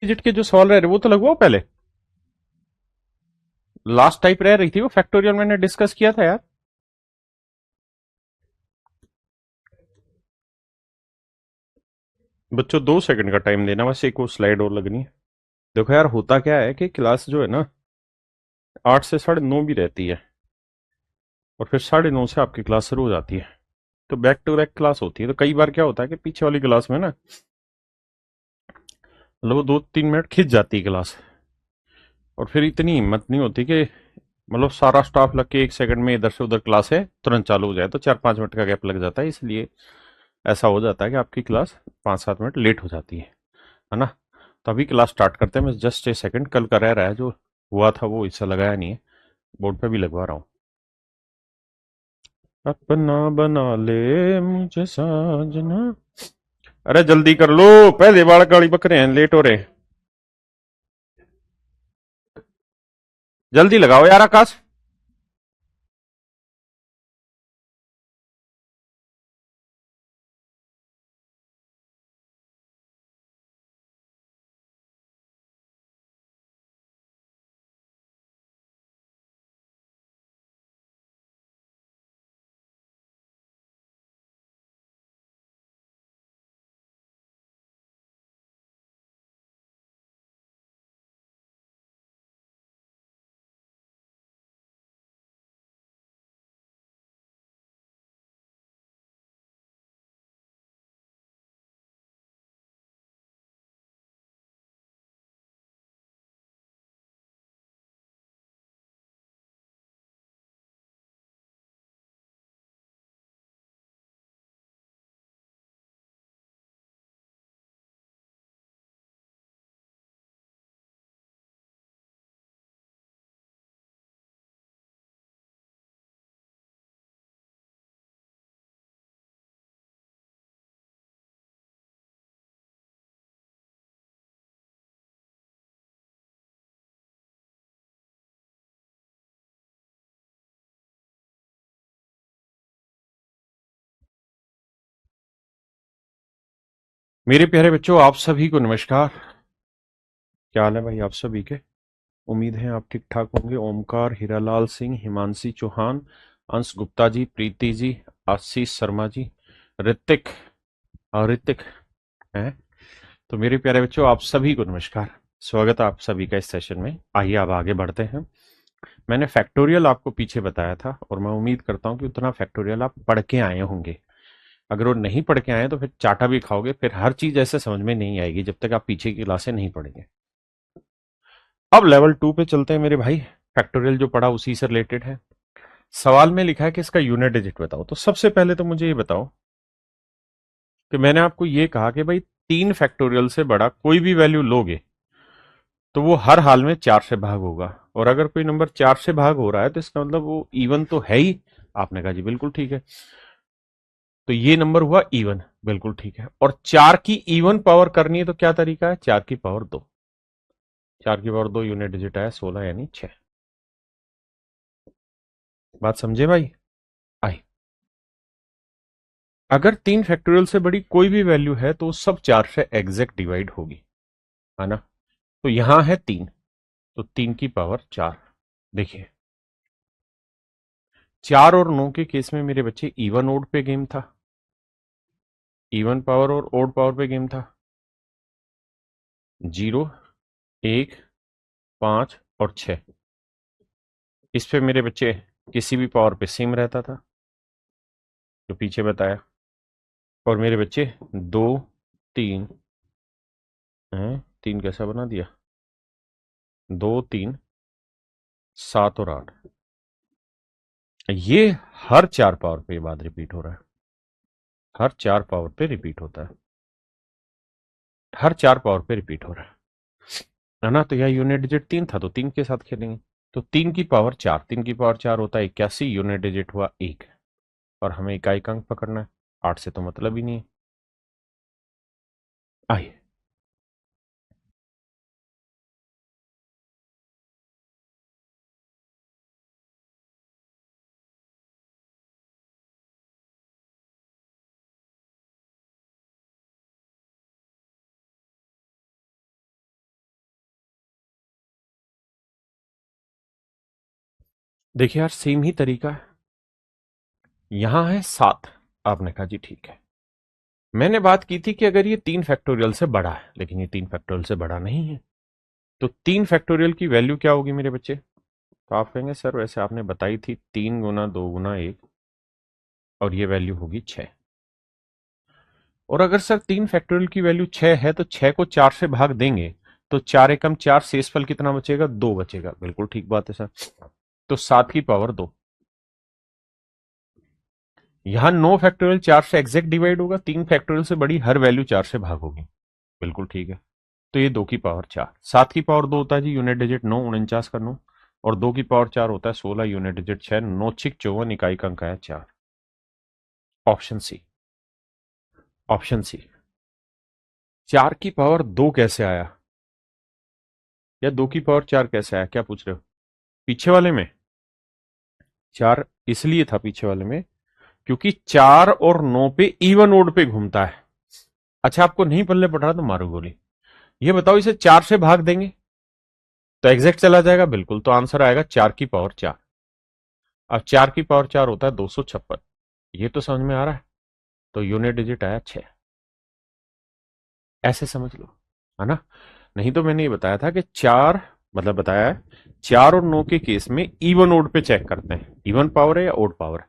Digit के जो सवाल रह रहे वो तो लगवाओ पहले। लास्ट टाइप रह रही थी वो फैक्टोरियल, मैंने डिस्कस किया था यार। बच्चों 2 सेकंड का टाइम देना बस, एक वो स्लाइड और लगनी है। देखो यार, होता क्या है कि क्लास जो है ना 8 से 9:30 भी रहती है, और फिर 9:30 से आपकी क्लास शुरू हो जाती है। तो बैक टू बैक क्लास होती है, तो कई बार क्या होता है कि पीछे वाली क्लास में ना मतलब वो 2-3 मिनट खिंच जाती है क्लास, और फिर इतनी हिम्मत नहीं होती कि मतलब सारा स्टाफ लग के 1 सेकंड में इधर से उधर क्लास है तुरंत चालू हो जाए, तो 4-5 मिनट का गैप लग जाता है, इसलिए ऐसा हो जाता है कि आपकी क्लास 5-7 मिनट लेट हो जाती है ना। तो अभी क्लास स्टार्ट करते हैं, मैं जस्ट 1 सेकंड, कल का रह रहा है जो हुआ था वो हिस्सा लगाया नहीं है, बोर्ड पे भी लगवा रहा हूँ। अपना बना ले मुझे साजना, अरे जल्दी कर लो, पहले बाल गाड़ी बकरे हैं, लेट हो रहे। जल्दी लगाओ यार आकाश। मेरे प्यारे बच्चों, आप सभी को नमस्कार। क्या हाल है भाई आप सभी के? उम्मीद है आप ठीक ठाक होंगे। ओमकार, हीरालाल सिंह, हिमांशी चौहान, अंश गुप्ता जी, प्रीति जी, आशीष शर्मा जी, ऋतिक और ऋतिक हैं। तो मेरे प्यारे बच्चों, आप सभी को नमस्कार। स्वागत है आप सभी का इस सेशन में। आइए अब आगे बढ़ते हैं। मैंने फैक्टोरियल आपको पीछे बताया था, और मैं उम्मीद करता हूं कि उतना फैक्टोरियल आप पढ़ के आए होंगे। अगर वो नहीं पढ़ के आए तो फिर चाटा भी खाओगे, फिर हर चीज ऐसे समझ में नहीं आएगी जब तक आप पीछे की क्लासें नहीं पढ़ेंगे। अब लेवल 2 पे चलते हैं मेरे भाई। फैक्टोरियल जो पढ़ा उसी से रिलेटेड है। सवाल में लिखा है कि इसका यूनिट डिजिट बताओ। तो सबसे पहले तो मुझे ये बताओ कि मैंने आपको ये कहा कि भाई 3 फैक्टोरियल से बड़ा कोई भी वैल्यू लोगे तो वो हर हाल में 4 से भाग होगा। और अगर कोई नंबर 4 से भाग हो रहा है तो इसका मतलब वो इवन तो है ही। आपने कहा जी बिल्कुल ठीक है। तो ये नंबर हुआ इवन, बिल्कुल ठीक है। और 4 की इवन पावर करनी है तो क्या तरीका है? 4 की पावर 2। 4 की पावर 2 यूनिट डिजिट आया 16 यानी 6। बात समझे भाई? आई, अगर 3 फैक्टोरियल से बड़ी कोई भी वैल्यू है तो सब 4 से एग्जैक्ट डिवाइड होगी, है ना। तो यहां है 3, तो 3 की पावर 4। देखिए, 4 और 9 के केस में मेरे बच्चे इवन ओड पे गेम था। इवन पावर और ओड पावर पे गेम था। 0, 1, 5 और 6। इस पे मेरे बच्चे किसी भी पावर पे सेम रहता था, जो पीछे बताया। और मेरे बच्चे 2, 3 हैं। 3 कैसा बना दिया? 2, 3, 7 और 8। ये हर 4 पावर पे ये बात रिपीट हो रहा है। हर 4 पावर पे रिपीट होता है। हर 4 पावर पे रिपीट हो रहा है ना। तो यह यूनिट डिजिट 3 था तो 3 के साथ खेलेंगे। तो 3 की पावर 4, 3 की पावर 4 होता है 81, यूनिट डिजिट हुआ 1। और हमें इकाई का अंक पकड़ना है, 8 से तो मतलब ही नहीं है। आइए, देखिए यार, सेम ही तरीका है। यहां है 7, आपने कहा जी ठीक है। मैंने बात की थी कि अगर ये 3 फैक्टोरियल से बड़ा है, लेकिन ये 3 फैक्टोरियल से बड़ा नहीं है। तो 3 फैक्टोरियल की वैल्यू क्या होगी मेरे बच्चे? तो आप कहेंगे सर वैसे आपने बताई थी 3 गुना 2 गुना 1, और ये वैल्यू होगी 6। और अगर सर 3 फैक्टोरियल की वैल्यू 6 है तो 6 को 4 से भाग देंगे तो 4 एकम 4, शेषफल कितना बचेगा? 2 बचेगा। बिल्कुल ठीक बात है सर। तो 7 की पावर 2। यहां 9 फैक्टोरियल 4 से एग्जैक्ट डिवाइड होगा, 3 फैक्टोरियल से बड़ी हर वैल्यू 4 से भाग होगी। बिल्कुल ठीक है। तो ये 2 की पावर 4। 7 की पावर 2 होता है जी यूनिट डिजिट 9, 49 का 9। और 2 की पावर 4 होता है 16, यूनिट डिजिट 6, 9 छिक 54, इकाई का अंक है 4। Option C. Option C. 4 की पावर 2 कैसे आया, या 2 की पावर 4 कैसे आया, क्या पूछ रहे हो? पीछे वाले में 4 इसलिए था पीछे वाले में क्योंकि 4 और 9 पे इवन ओड पे घूमता है। अच्छा, आपको नहीं पल्ले पड़ रहा तो मारो गोली। ये बताओ, इसे 4 से भाग देंगे तो एग्जैक्ट चला जाएगा? बिल्कुल। तो आंसर आएगा 4 की पावर 4। अब 4 की पावर 4 होता है 256। ये तो समझ में आ रहा है। तो यूनिट डिजिट आया 6। ऐसे समझ लो, है ना? नहीं तो मैंने ये बताया था कि 4, मतलब बताया है 4 और 9 के केस में इवन ओड पे चेक करते हैं, इवन पावर है या ओड पावर है।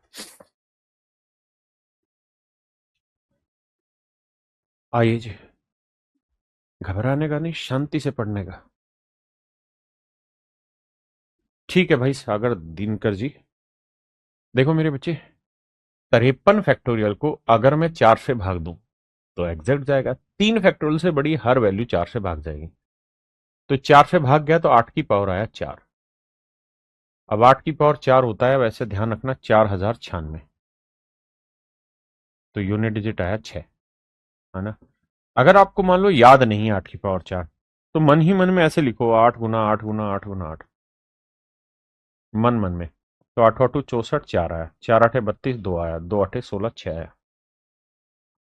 आइए जी, घबराने का नहीं, शांति से पढ़ने का। ठीक है भाई सागर दिनकर जी। देखो मेरे बच्चे, 53 फैक्टोरियल को अगर मैं 4 से भाग दूं तो एग्जैक्ट जाएगा। 3 फैक्टोरियल से बड़ी हर वैल्यू 4 से भाग जाएगी। तो 4 से भाग गया तो 8 की पावर आया 4। अब 8 की पावर 4 होता है, वैसे ध्यान रखना, 4096। तो यूनिट डिजिट आया 6, है ना? अगर आपको मान लो याद नहीं है 8 की पावर 4, तो मन ही मन में ऐसे लिखो 8 गुना 8 गुना 8 गुना 8, मन मन में। तो 8 8 64, 4 आया, 4 8 32, 2 आया, 2 8 16, 6 आया।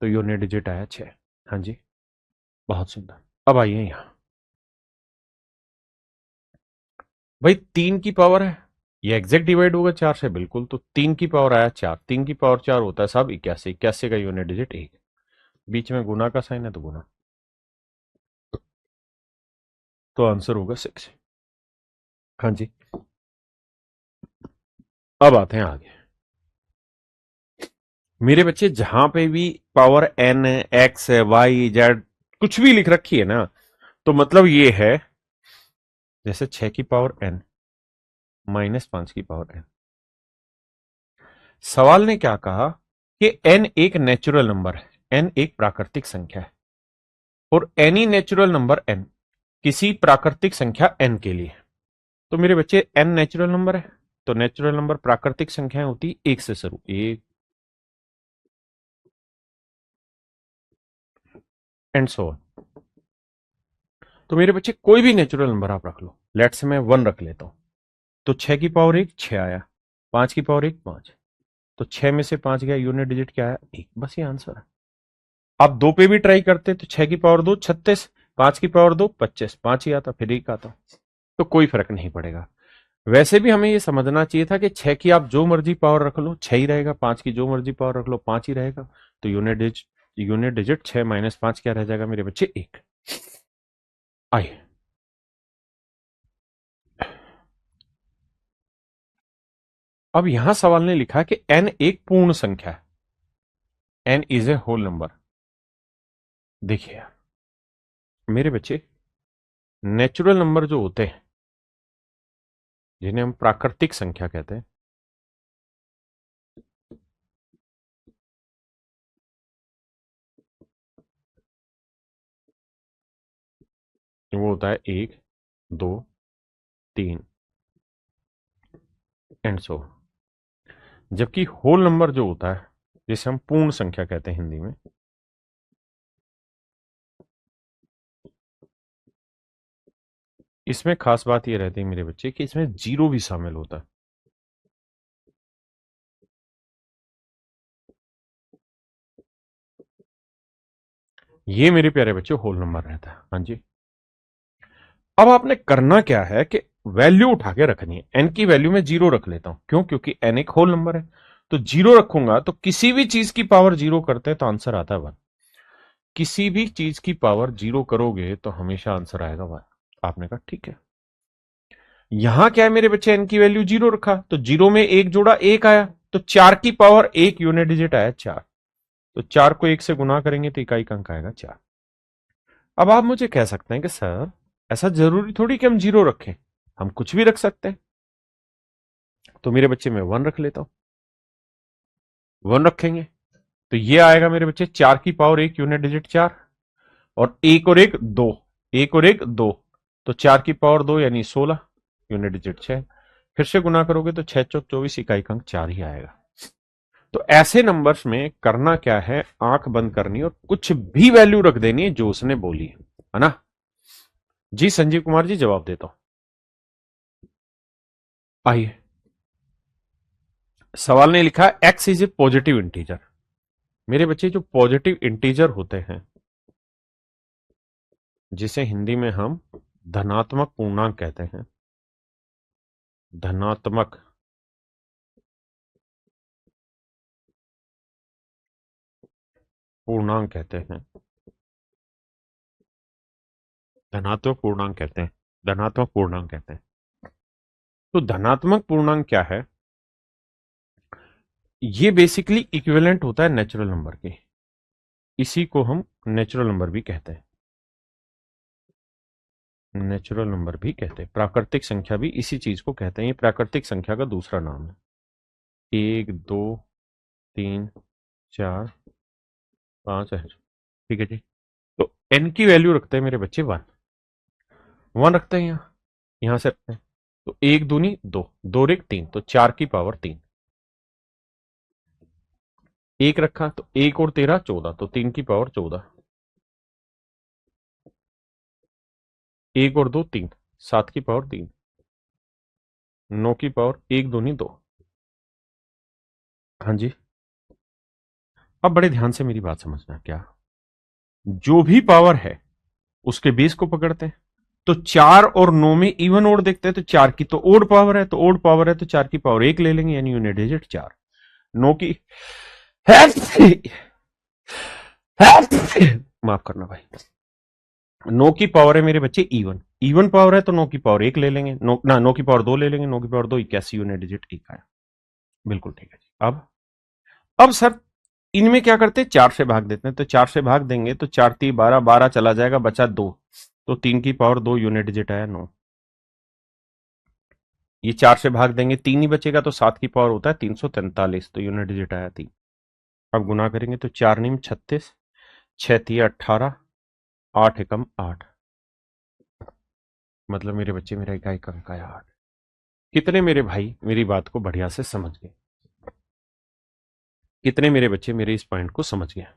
तो यूनिट डिजिट आया 6। हाँ जी, बहुत सुंदर। अब आइए यहां। भाई 3 की पावर है, ये एग्जैक्ट डिवाइड होगा 4 से, बिल्कुल। तो 3 की पावर आया 4। 3 की पावर 4 होता है साहब 81। 81 का यूनिट डिजिट 1। बीच में गुना का साइन है तो गुना। तो आंसर होगा 6। हाँ जी। अब आते हैं आगे। मेरे बच्चे, जहां पे भी power N, X, Y, Z कुछ भी लिख रखी है ना, तो मतलब ये है, जैसे 6 की पावर एन माइनस 5 की पावर एन। सवाल ने क्या कहा कि एन एक नेचुरल नंबर है, एन एक प्राकृतिक संख्या है, और एनी नेचुरल नंबर एन किसी प्राकृतिक संख्या एन के लिए। तो मेरे बच्चे, एन नेचुरल नंबर है, तो नेचुरल नंबर प्राकृतिक संख्याएं होती एक से शुरू, एक एंड सो ऑन। तो मेरे बच्चे, कोई भी नेचुरल नंबर आप रख लो, लेट से मैं 1 रख लेता हूं। तो 6 की पावर 1 6 आया, 5 की पावर 1 5। तो 6 में से 5 गया, यूनिट डिजिट क्या आया? 1। बस ये आंसर है। आप 2 पे भी ट्राई करते तो 6 की पावर 2 36, 5 की पावर 2 25, 5 ही आता, फिर 1 आता। तो कोई फर्क नहीं पड़ेगा। वैसे भी हमें ये समझना चाहिए था कि 6 की आप जो मर्जी पावर रख लो 6 ही रहेगा, 5 की जो मर्जी पावर रख लो 5 ही रहेगा। तो यूनिट डिजिट 6 माइनस 5 क्या रह जाएगा मेरे बच्चे? 1। आइए, अब यहां सवाल ने लिखा कि एन एक पूर्ण संख्या है, N is a whole number. देखिए यार मेरे बच्चे, नेचुरल नंबर जो होते हैं, जिन्हें हम प्राकृतिक संख्या कहते हैं, वो होता है 1 2 3 एंड सो। जबकि होल नंबर जो होता है, जिसे हम पूर्ण संख्या कहते हैं हिंदी में, इसमें खास बात यह रहती है मेरे बच्चे कि इसमें जीरो भी शामिल होता है। ये मेरे प्यारे बच्चे होल नंबर रहता है। हाँ जी। अब आपने करना क्या है कि वैल्यू उठा के रखनी है। एन की वैल्यू में जीरो रख लेता हूं, क्यों? क्योंकि एन एक होल नंबर है, तो जीरो रखूंगा तो किसी भी चीज की पावर जीरो करते हैं तो आंसर आता है वन। किसी भी चीज की पावर जीरो करोगे तो हमेशा आंसर आएगा वन। आपने कहा ठीक है। यहां क्या है मेरे बच्चे, एन की वैल्यू जीरो रखा तो जीरो में एक जोड़ा एक आया, तो चार की पावर एक यूनिट डिजिट आया चार, तो चार को एक से गुना करेंगे तो इकाई का अंक आएगा चार। अब आप मुझे कह सकते हैं कि सर ऐसा जरूरी थोड़ी कि हम जीरो रखें, हम कुछ भी रख सकते हैं। तो मेरे बच्चे मैं वन रख लेता हूं, वन रखेंगे तो ये आएगा मेरे बच्चे चार की पावर एक यूनिट डिजिट चार, और एक दो, एक और एक दो, तो चार की पावर दो यानी 16 यूनिट डिजिट छह। फिर से गुना करोगे तो छह चौक 24, इकाई का अंक चार ही आएगा। तो ऐसे नंबर्स में करना क्या है, आंख बंद करनी और कुछ भी वैल्यू रख देनी है जो उसने बोली है ना। जी संजीव कुमार जी जवाब देता हूं। आइए, सवाल ने लिखा x is a positive integer. मेरे बच्चे जो पॉजिटिव इंटीजर होते हैं, जिसे हिंदी में हम धनात्मक पूर्णांक कहते हैं, धनात्मक पूर्णांक कहते हैं, धनात्मक पूर्णांक कहते हैं, धनात्मक पूर्णांक कहते हैं। तो धनात्मक पूर्णांक क्या है? ये बेसिकली इक्विवेलेंट होता है नेचुरल नंबर के। इसी को हम नेचुरल नंबर भी कहते हैं, नेचुरल नंबर भी कहते हैं, प्राकृतिक संख्या भी इसी चीज को कहते हैं। ये प्राकृतिक संख्या का दूसरा नाम है। एक दो तीन चार पांच है, ठीक है जी। तो एन की वैल्यू रखते हैं मेरे बच्चे वन, वन रखते हैं यहां, यहां से रखते हैं। तो एक दूनी दो, दो एक तीन, तो चार की पावर तीन। एक रखा तो एक और तेरह चौदह, तो तीन की पावर चौदह। एक और दो तीन, सात की पावर तीन। नौ की पावर एक दूनी दो। हाँ जी। अब बड़े ध्यान से मेरी बात समझना, क्या जो भी पावर है उसके बेस को पकड़ते हैं। तो चार और नौ में इवन ओड देखते हैं, तो चार की तो ओड पावर है, तो ओड पावर है तो चार की पावर एक ले लेंगे, यानी यूनिट डिजिट चार। नौ की माफ करना भाई, नौ की पावर है मेरे बच्चे इवन, इवन पावर है तो नौ की पावर एक ले लेंगे, नौ की पावर दो ले लेंगे, नौ की पावर दो, 81 यूनिट डिजिट एक आया। बिल्कुल ठीक है जी। अब सर इनमें क्या करते हैं, चार से भाग देते हैं। तो चार से भाग देंगे तो चार ती बारह, बारह चला जाएगा, बचा दो, तो तीन की पावर दो यूनिट डिजिट आया नौ। ये चार से भाग देंगे तीन ही बचेगा, तो सात की पावर होता है 343, तो यूनिट डिजिट आया तीन। अब गुना करेंगे तो चार नीम 36, छह तिया 18, आठ एकम आठ, मतलब मेरे बच्चे मेरा इकाई का अंक आया आठ। कितने मेरे भाई मेरी बात को बढ़िया से समझ गए? कितने मेरे बच्चे मेरे इस पॉइंट को समझ गए?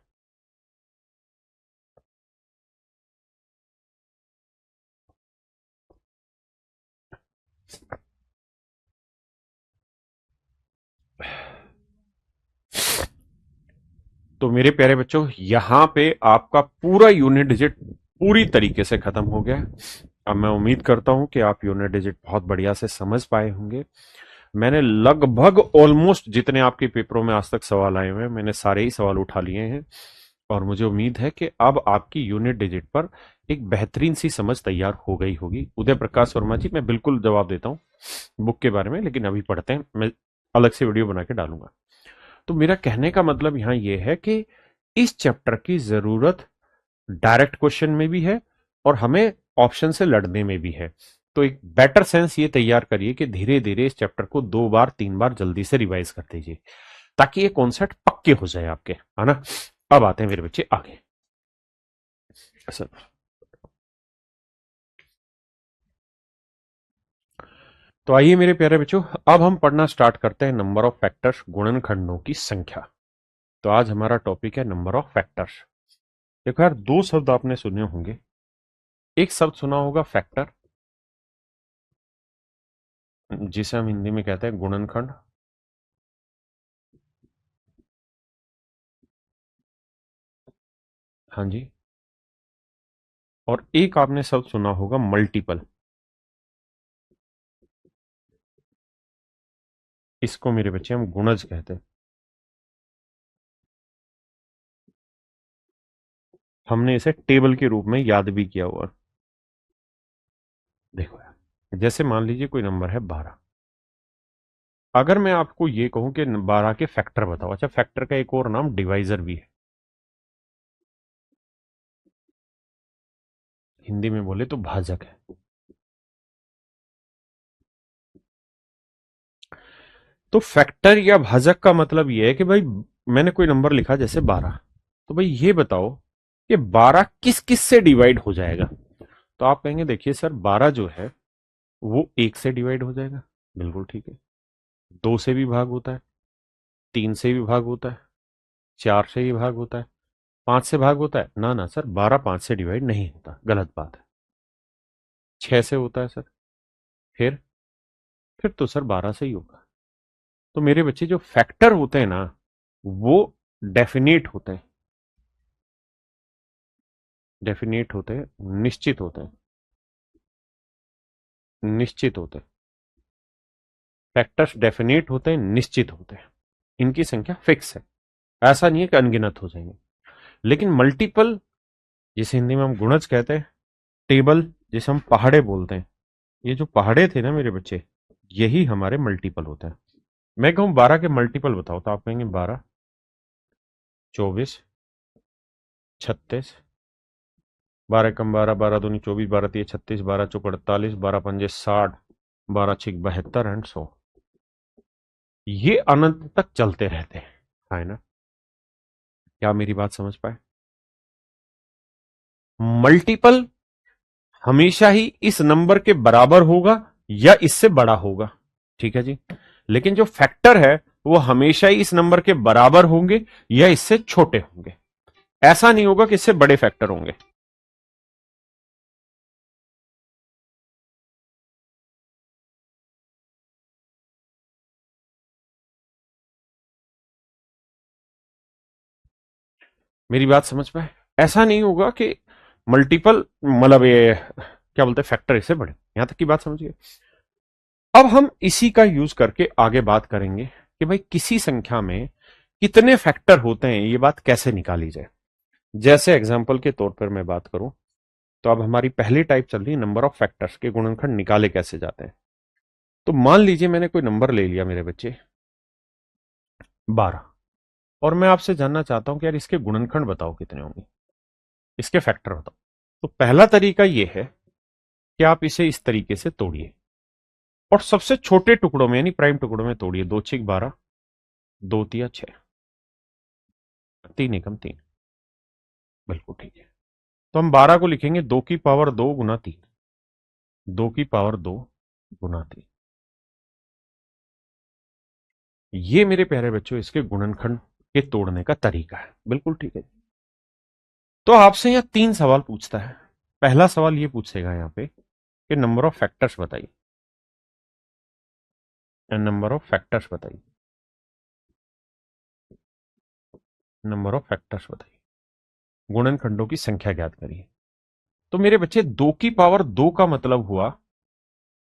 तो मेरे प्यारे बच्चों, यहां पे आपका पूरा यूनिट डिजिट पूरी तरीके से खत्म हो गया है। अब मैं उम्मीद करता हूं कि आप यूनिट डिजिट बहुत बढ़िया से समझ पाए होंगे। मैंने लगभग ऑलमोस्ट जितने आपके पेपरों में आज तक सवाल आए हुए हैं, मैंने सारे ही सवाल उठा लिए हैं, और मुझे उम्मीद है कि अब आपकी यूनिट डिजिट पर एक बेहतरीन सी समझ तैयार हो गई होगी। उदय प्रकाश वर्मा जी, मैं बिल्कुल जवाब देता हूं बुक के बारे में, लेकिन अभी पढ़ते हैं, मैं अलग से वीडियो बना के डालूंगा। तो मेरा कहने का मतलब यहां यह है कि इस चैप्टर की जरूरत डायरेक्ट क्वेश्चन में भी है और हमें ऑप्शन से लड़ने में भी है। तो एक बेटर सेंस ये तैयार करिए कि धीरे धीरे इस चैप्टर को दो बार तीन बार जल्दी से रिवाइज कर दीजिए, ताकि ये कॉन्सेप्ट पक्के हो जाए आपके, है ना। अब आते हैं मेरे बच्चे आगे। सर, तो आइए मेरे प्यारे बच्चों, अब हम पढ़ना स्टार्ट करते हैं नंबर ऑफ फैक्टर्स, गुणनखंडों की संख्या। तो आज हमारा टॉपिक है नंबर ऑफ फैक्टर्स। देखो यार, दो शब्द आपने सुने होंगे। एक शब्द सुना होगा फैक्टर, जिसे हम हिंदी में कहते हैं गुणनखंड। हाँ जी। और एक आपने शब्द सुना होगा मल्टीपल। इसको मेरे बच्चे हम गुणज कहते हैं। हमने इसे टेबल के रूप में याद भी किया हुआ। देखो यार, जैसे मान लीजिए कोई नंबर है 12। अगर मैं आपको ये कहूं कि 12 के फैक्टर बताओ, अच्छा फैक्टर का एक और नाम डिवाइजर भी है, हिंदी में बोले तो भाजक है। तो फैक्टर या भाजक का मतलब यह है कि भाई मैंने कोई नंबर लिखा जैसे 12, तो भाई ये बताओ कि 12 किस किस से डिवाइड हो जाएगा। तो आप कहेंगे देखिए सर 12 जो है वो 1 से डिवाइड हो जाएगा। बिल्कुल ठीक है। 2 से भी भाग होता है, 3 से भी भाग होता है, 4 से भी भाग होता है, 5 से भाग होता है। ना ना सर, 12 5 से डिवाइड नहीं होता, गलत बात है। 6 से होता है सर। फिर फिर तो सर 12 से ही होगा। तो मेरे बच्चे जो फैक्टर होते हैं ना, वो डेफिनेट होते हैं, डेफिनेट होते हैं, निश्चित होते हैं, निश्चित होते हैं। फैक्टर्स डेफिनेट होते हैं, निश्चित होते हैं, इनकी संख्या फिक्स है। ऐसा नहीं है कि अनगिनत हो जाएंगे। लेकिन मल्टीपल, जिसे हिंदी में हम गुणज कहते हैं, टेबल जिसे हम पहाड़े बोलते हैं, ये जो पहाड़े थे ना मेरे बच्चे, यही हमारे मल्टीपल होते हैं। मैं कहूं 12 के मल्टीपल बताओ, तो आप कहेंगे 12, 24, 36, 12 कम 12, 12 दूनी 24, 12 तीय 36, 12 चौक 48, 12 पंजे 60, 12 छिक 72 एंड 100। ये अनंत तक चलते रहते हैं, है ना। क्या मेरी बात समझ पाए? मल्टीपल हमेशा ही इस नंबर के बराबर होगा या इससे बड़ा होगा, ठीक है जी। लेकिन जो फैक्टर है वो हमेशा ही इस नंबर के बराबर होंगे या इससे छोटे होंगे। ऐसा नहीं होगा कि इससे बड़े फैक्टर होंगे। मेरी बात समझ पाए? ऐसा नहीं होगा कि मल्टीपल मतलब ये क्या बोलते हैं, फैक्टर इससे बड़े। यहां तक की बात समझिए। अब हम इसी का यूज करके आगे बात करेंगे कि भाई किसी संख्या में कितने फैक्टर होते हैं, ये बात कैसे निकाली जाए। जैसे एग्जांपल के तौर पर मैं बात करूं, तो अब हमारी पहली टाइप चल रही है नंबर ऑफ फैक्टर्स के गुणनखंड निकाले कैसे जाते हैं। तो मान लीजिए मैंने कोई नंबर ले लिया मेरे बच्चे 12, और मैं आपसे जानना चाहता हूं कि यार इसके गुणनखंड बताओ कितने होंगे, इसके फैक्टर बताओ। तो पहला तरीका यह है कि आप इसे इस तरीके से तोड़िए और सबसे छोटे टुकड़ों में यानी प्राइम टुकड़ों में तोड़िए। 2 छिक 12, 2 तिया 6, 3 एकम 3। बिल्कुल ठीक है। तो हम 12 को लिखेंगे 2 की पावर 2 गुना 3, 2 की पावर 2 गुना 3। ये मेरे प्यारे बच्चों इसके गुणनखंड के तोड़ने का तरीका है। बिल्कुल ठीक है। तो आपसे यहां 3 सवाल पूछता है। पहला सवाल ये पूछेगा यहां पे कि नंबर ऑफ फैक्टर्स बताइए, नंबर ऑफ फैक्टर्स बताइए, नंबर ऑफ फैक्टर्स बताइए, गुणनखंडों की संख्या ज्ञात करिए। तो मेरे बच्चे 2 की पावर 2 का मतलब हुआ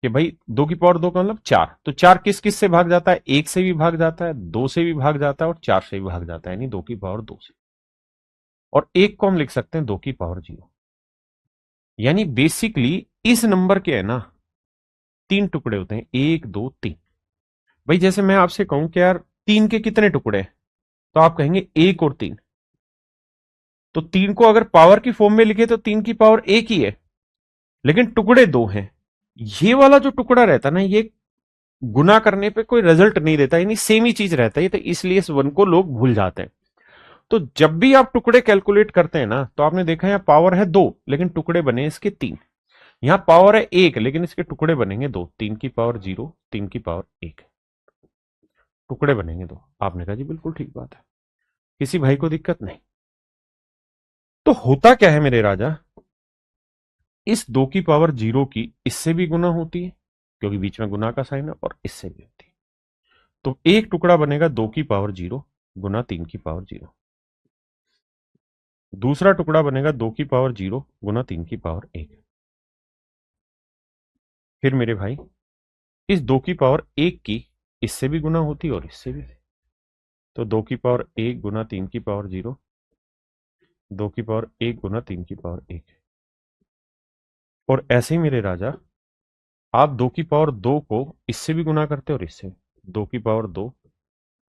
कि भाई 2 की पावर 2 का मतलब 4। तो 4 किस किस से भाग जाता है? 1 से भी भाग जाता है, 2 से भी भाग जाता है और 4 से भी भाग जाता है, यानी 2 की पावर 2 से। और 1 को हम लिख सकते हैं 2 की पावर 0। यानी बेसिकली इस नंबर के है ना 3 टुकड़े होते हैं, 1 2 3। भाई जैसे मैं आपसे कहूं कि यार 3 के कितने टुकड़े हैं, तो आप कहेंगे 1 और 3। तो 3 को अगर पावर की फॉर्म में लिखे तो 3 की पावर 1 ही है, लेकिन टुकड़े 2 हैं। ये वाला जो टुकड़ा रहता है ना, ये गुना करने पे कोई रिजल्ट नहीं देता, यानी सेम ही चीज रहता है, तो इसलिए इस वन को लोग भूल जाते हैं। तो जब भी आप टुकड़े कैलकुलेट करते हैं ना, तो आपने देखा यहां पावर है 2 लेकिन टुकड़े बने इसके 3। यहां पावर है 1 लेकिन इसके टुकड़े बनेंगे 2। 3 की पावर 0, 3 की पावर 1, टुकड़े बनेंगे 2। आपने कहा जी बिल्कुल ठीक बात है, किसी भाई को दिक्कत नहीं। तो होता क्या है मेरे राजा, इस 2 की पावर 0 की इससे भी गुना होती है, क्योंकि बीच में गुना का साइन है, और इससे भी होती है। तो एक टुकड़ा बनेगा 2 की पावर 0 गुना 3 की पावर 0। दूसरा टुकड़ा बनेगा 2 की पावर 0 गुना 3 की पावर 1। फिर मेरे भाई इस 2 की पावर 1 की इससे भी गुना होती और इससे भी। तो 2 की पावर 1 गुना 3 की पावर 0, 2 की पावर 1 गुना 3 की पावर 1। और ऐसे ही मेरे राजा, आप 2 की पावर 2 को इससे भी गुना करते और इससे। 2 की पावर 2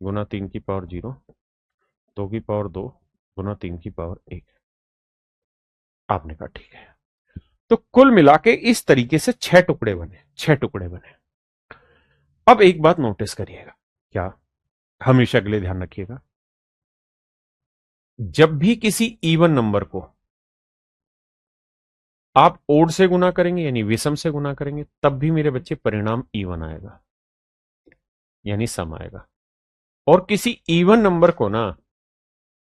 गुना 3 की पावर 0, 2 की पावर 2 गुना 3 की पावर 1। आपने कहा ठीक है। तो कुल मिला के इस तरीके से 6 टुकड़े बने, 6 टुकड़े बने। अब एक बात नोटिस करिएगा, क्या, हमेशा के लिए ध्यान रखिएगा, जब भी किसी इवन नंबर को आप ओड से गुना करेंगे यानी विषम से गुना करेंगे, तब भी मेरे बच्चे परिणाम इवन आएगा, यानी सम आएगा। और किसी इवन नंबर को ना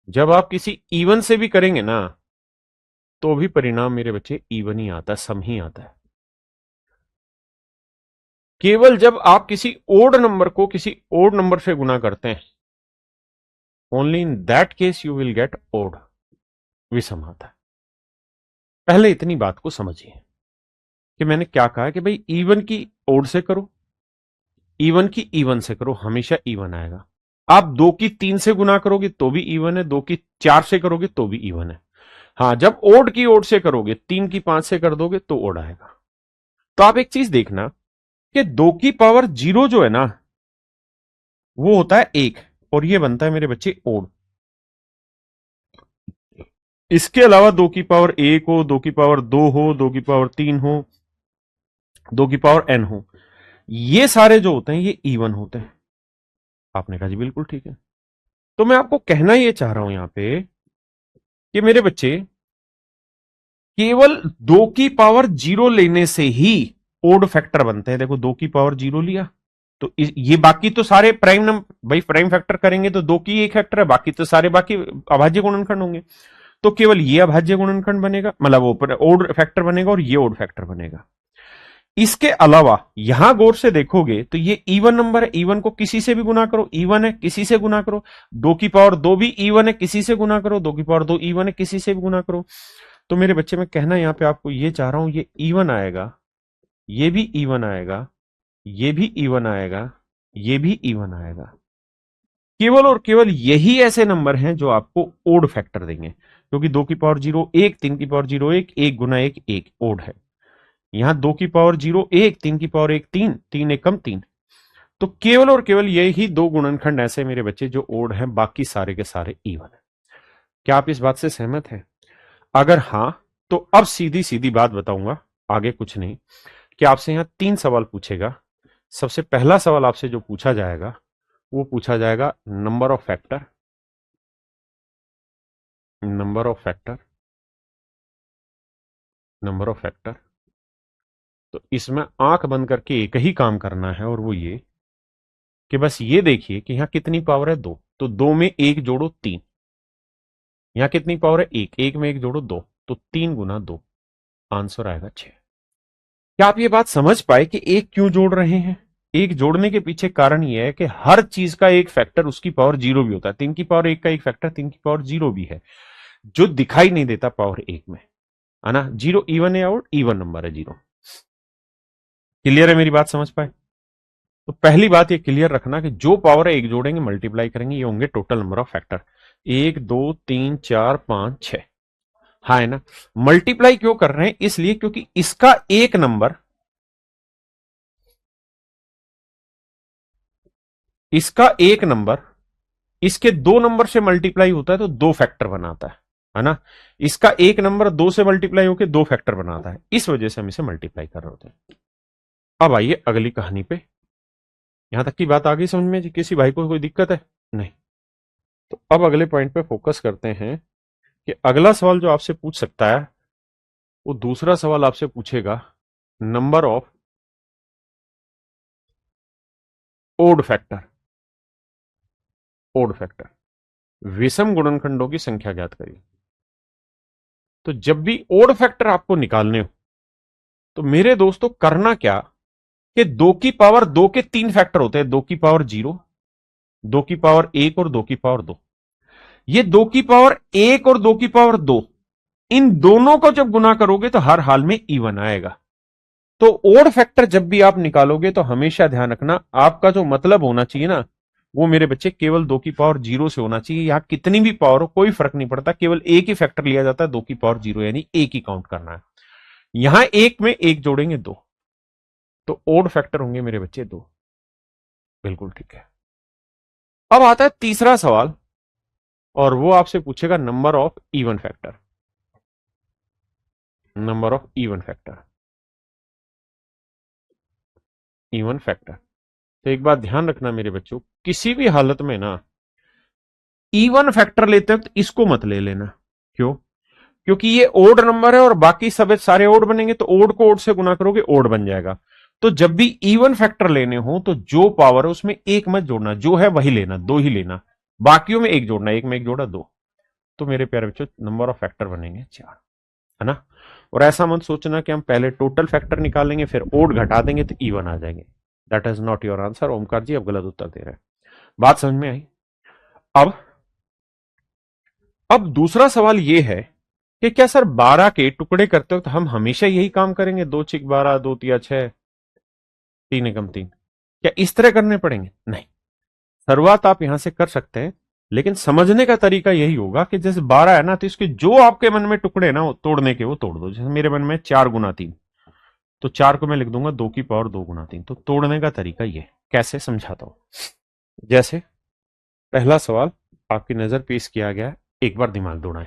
जब आप किसी इवन से भी करेंगे ना, तो भी परिणाम मेरे बच्चे इवन ही आता है, सम ही आता है। केवल जब आप किसी ओड नंबर को किसी ओड नंबर से गुना करते हैं, only in that case you will get odd, विषम आता है। पहले इतनी बात को समझिए कि मैंने क्या कहा कि भाई इवन की ओड से करो, इवन की इवन से करो, हमेशा इवन आएगा। आप 2 की 3 से गुना करोगे तो भी इवन है, 2 की 4 से करोगे तो भी इवन है। हाँ, जब ओड की ओड से करोगे, 3 की 5 से कर दोगे तो ओड आएगा। तो आप एक चीज देखना कि 2 की पावर 0 जो है ना, वो होता है 1, और ये बनता है मेरे बच्चे ओड। इसके अलावा 2 की पावर 1 हो, 2 की पावर 2 हो, 2 की पावर 3 हो, 2 की पावर n हो, ये सारे जो होते हैं ये इवन होते हैं। आपने कहा जी बिल्कुल ठीक है। तो मैं आपको कहना ये चाह रहा हूं यहां पे कि मेरे बच्चे, केवल 2 की पावर 0 लेने से ही ओड फैक्टर बनते हैं। देखो 2 की पावर 0 लिया तो ये बाकी तो सारे प्राइम नंबर, भाई प्राइम फैक्टर करेंगे तो 2 की 1 फैक्टर है, बाकी तो सारे बाकी अभाज्य गुणनखंड होंगे। तो केवल ये अभाज्य गुणनखंड बनेगा, मतलब वो ओड फैक्टर बनेगा और ये ओड फैक्टर बनेगा। इसके अलावा यहां गौर से देखोगे तो ये इवन नंबर है, इवन को किसी से भी गुना करो इवन है, किसी से गुना करो। 2 की पावर 2 भी इवन है, किसी से गुना करो। 2 की पावर 2 इवन है, किसी से भी गुना करो। तो मेरे बच्चे, मैं कहना यहां पे आपको ये चाह रहा हूं, ये इवन आएगा, ये भी इवन आएगा, ये भी इवन आएगा, ये भी इवन आएगा। केवल और केवल यही ऐसे नंबर हैं जो आपको ओड फैक्टर देंगे, क्योंकि 2 की पावर 0 1, 3 की पावर 0 1, 1 गुना 1 1 ओड है। यहां 2 की पावर 0 1, 3 की पावर 1 3, 3 एकम 3। तो केवल और केवल यही दो गुणनखंड ऐसे मेरे बच्चे जो ओड हैं, बाकी सारे के सारे इवन है। क्या आप इस बात से सहमत हैं? अगर हां, तो अब सीधी सीधी बात बताऊंगा, आगे कुछ नहीं, कि आपसे यहां 3 सवाल पूछेगा। सबसे पहला सवाल आपसे जो पूछा जाएगा वो पूछा जाएगा number of factor, number of factor, number of factor. तो इसमें आंख बंद करके एक ही काम करना है, और वो ये कि बस ये देखिए कि यहां कितनी पावर है 2, तो 2 में 1 जोड़ो 3। यहां कितनी पावर है 1, 1 में 1 जोड़ो 2, तो 3 गुना 2, आंसर आएगा 6। क्या आप ये बात समझ पाए कि एक क्यों जोड़ रहे हैं? एक जोड़ने के पीछे कारण यह है कि हर चीज का एक फैक्टर उसकी पावर 0 भी होता है। 3 की पावर 1 का एक फैक्टर 3 की पावर 0 भी है, जो दिखाई नहीं देता पावर 1 में, है ना। 0 इवन है और इवन नंबर है 0। क्लियर है मेरी बात, समझ पाए? तो पहली बात ये क्लियर रखना कि जो पावर है एक जोड़ेंगे मल्टीप्लाई करेंगे, ये होंगे टोटल नंबर ऑफ फैक्टर। 1 2 3 4 5 6, हाँ है ना। मल्टीप्लाई क्यों कर रहे हैं? इसलिए क्योंकि इसका एक नंबर, इसका एक नंबर इसके 2 नंबर से मल्टीप्लाई होता है तो 2 फैक्टर बनाता है ना। इसका एक नंबर 2 से मल्टीप्लाई होकर 2 फैक्टर बनाता है, इस वजह से हम इसे मल्टीप्लाई कर रहे होते हैं। अब आइए अगली कहानी पे। यहां तक की बात आ गई समझ में? किसी भाई को कोई दिक्कत है? नहीं। तो अब अगले पॉइंट पे फोकस करते हैं कि अगला सवाल जो आपसे पूछ सकता है, वो दूसरा सवाल आपसे पूछेगा number of odd factor, odd factor, विषम गुणनखंडों की संख्या ज्ञात करिए। तो जब भी ओड फैक्टर आपको निकालने हो, तो मेरे दोस्तों करना क्या कि 2 की पावर 2 के 3 फैक्टर होते हैं, 2 की पावर 0, 2 की पावर 1 और 2 की पावर 2। ये 2 की पावर 1 और 2 की पावर 2, इन दोनों को जब गुना करोगे तो हर हाल में इवन आएगा। तो ओड फैक्टर जब भी आप निकालोगे तो हमेशा ध्यान रखना आपका जो मतलब होना चाहिए ना, वो मेरे बच्चे केवल 2 की पावर 0 से होना चाहिए। यहां कितनी भी पावर हो कोई फर्क नहीं पड़ता, केवल एक ही फैक्टर लिया जाता है, 2 की पावर 0, यानी एक ही काउंट करना है। यहां एक में एक जोड़ेंगे 2, तो ओड फैक्टर होंगे मेरे बच्चे 2। बिल्कुल ठीक है। अब आता है तीसरा सवाल, और वो आपसे पूछेगा number of even factor. Number of even factor, even factor. तो एक बात ध्यान रखना मेरे बच्चों, किसी भी हालत में ना इवन फैक्टर लेते वक्त इसको मत ले लेना। क्यों? क्योंकि ये ओड नंबर है और बाकी सब सारे ओड बनेंगे, तो ओड को ओड से गुना करोगे ओड बन जाएगा। तो जब भी इवन फैक्टर लेने हो तो जो पावर है उसमें एक मत जोड़ना, जो है वही लेना, 2 ही लेना, बाकियों में एक जोड़ना, एक में एक जोड़ा 2। तो मेरे प्यारे बच्चों नंबर ऑफ फैक्टर बनेंगे 4, है ना। और ऐसा मत सोचना कि हम पहले टोटल फैक्टर निकालेंगे फिर ओड घटा देंगे तो इवन आ जाएंगे। That is not your answer. Omkar ji अब गलत उत्तर दे रहे हैं। बात समझ में आई? अब दूसरा सवाल यह है कि क्या सर 12 के टुकड़े करते वक्त हम हमेशा यही काम करेंगे, 2 6 12, 2 3 6, 3 एकम 3, क्या इस तरह करने पड़ेंगे? नहीं, शुरुआत आप यहां से कर सकते हैं, लेकिन समझने का तरीका यही होगा कि जैसे 12 है ना, तो इसके जो आपके मन में टुकड़े ना तोड़ने के वो तोड़ दो। जैसे मेरे मन में 4 गुना 3, तो 4 को मैं लिख दूंगा 2 की पावर 2 गुना 3। तो तोड़ने का तरीका ये कैसे समझाता हूं। जैसे पहला सवाल आपकी नजर पेश किया गया है, एक बार दिमाग दौड़ाएं।